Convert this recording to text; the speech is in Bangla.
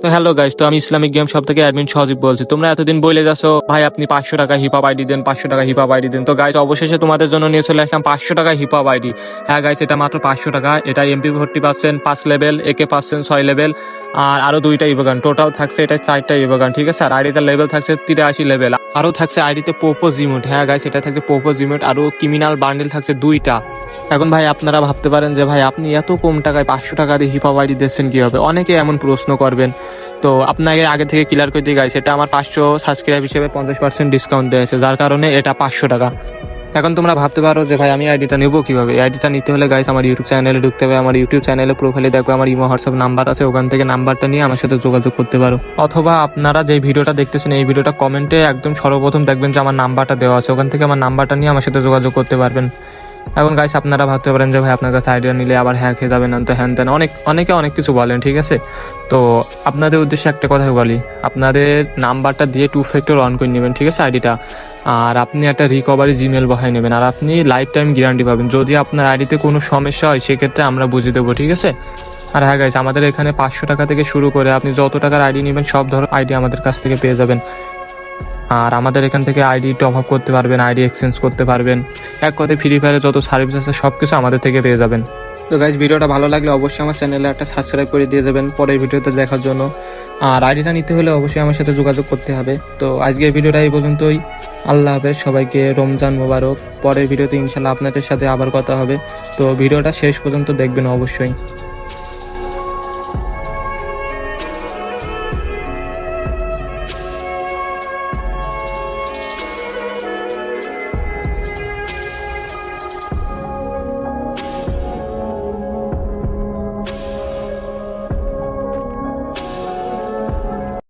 তো হ্যালো গাইস, তো আমি ইসলামিক গেম শপ থেকে অ্যাডমিন সজীব বলছি। তোমরা এতদিন বলে যাচ্ছ ভাই আপনি 500 টাকা হিপহপ আইডি দেন, 500 টাকা হিপহপ আইডি দেন। তো গাইস অবশেষে তোমাদের জন্য নিয়ে চলে আসলাম 500 টাকা হিপহপ আইডি। হ্যাঁ গাইস, এটা মাত্র 500 টাকা। এটা MP40 পাচ্ছেন 5 লেভেল, AK পাচ্ছেন 6 লেভেল, আর আরো 2টা ইভোগান। টোটাল থাকছে এটা 4টা ইভোগান, ঠিক আছে। আর আইডিতে লেভেল থাকছে 83 লেভেল। আরো থাকছে আইডিতে পোপো জিমোট। হ্যাঁ গাইস, এটা থাকছে পোপো জিমোট। আরো ক্রিমিনাল বান্ডেল থাকছে 2টা। এখন ভাই আপনারা ভাবতে পারেন যে ভাই আপনি এত কম টাকায় 500 টাকা দিয়ে হিপহপ আইডি দিচ্ছেন কিভাবে? অনেকে এমন প্রশ্ন করবেন। তো আপনাকে আগে থেকে ক্লিয়ার করে দিয়ে গাইছে, এটা আমার 500 সাবস্ক্রাইব হিসেবে 50% ডিসকাউন্ট দিয়েছে, যার কারণে এটা 500 টাকা। এখন তোমরা ভাবতে পারো যে ভাই আমি আইডিটা নেবো কিভাবে? এই আইডিটা নিতে হলে গাইস আমার ইউটিউব চ্যানেলে ঢুকতে হবে। আমার ইউটিউব চ্যানেলে প্রোফাইলে দেখো আমার ইমো হোয়াটসঅ্যাপ নাম্বার আছে, ওখান থেকে নাম্বারটা নিয়ে আমার সাথে যোগাযোগ করতে পারো। অথবা আপনারা যে ভিডিওটা দেখতেছেন এই ভিডিওটা কমেন্টে একদম সর্বপ্রথম দেখবেন যে আমার নাম্বারটা দেওয়া আছে, ওখান থেকে আমার নাম্বারটা নিয়ে আমার সাথে যোগাযোগ করতে পারবেন। এখন গাইস আপনারা ভাবতে পারেন যে ভাই আপনার কাছে আইডিয়া নিলে আবার হ্যাক হয়ে যাবে না, তো হ্যান তেন অনেকে অনেক কিছু বলেন, ঠিক আছে। তো আপনাদের উদ্দেশ্যে একটা কথা বলি, আপনাদের নাম্বারটা দিয়ে 2 ফ্যাক্টর অন করে নেবেন, ঠিক আছে আইডিটা। আর আপনি একটা রিকভারি জিমেল বহাই নেবেন, আর আপনি লাইফ টাইম গ্যারান্টি পাবেন। যদি আপনার আইডিতে কোনো সমস্যা হয় সেক্ষেত্রে আমরা বুঝিয়ে দেবো, ঠিক আছে। আর হ্যাঁ গাইস, আমাদের এখানে 500 টাকা থেকে শুরু করে আপনি যত টাকার আইডি নেবেন সব ধরনের আইডি আমাদের কাছ থেকে পেয়ে যাবেন। আর আমাদের এখান থেকে আইডি টপ আপ করতে পারবেন, আইডি এক্সচেঞ্জ করতে পারবেন। এক কথায় ফ্রি ফায়ারে যত সার্ভিস আছে সব কিছু আমাদের থেকে পেয়ে যাবেন। তো গাইজ, ভিডিওটা ভালো লাগলে অবশ্যই আমার চ্যানেলে একটা সাবস্ক্রাইব করে দিয়ে যাবেন পরের ভিডিওতে দেখার জন্য। আর আইডিটা নিতে হলে অবশ্যই আমার সাথে যোগাযোগ করতে হবে। তো আজকের ভিডিওটা এই পর্যন্তই। আল্লাহ হাফেজ, সবাইকে রমজান মোবারক। পরের ভিডিওতে ইনশাল্লাহ আপনাদের সাথে আবার কথা হবে। তো ভিডিওটা শেষ পর্যন্ত দেখবেন অবশ্যই।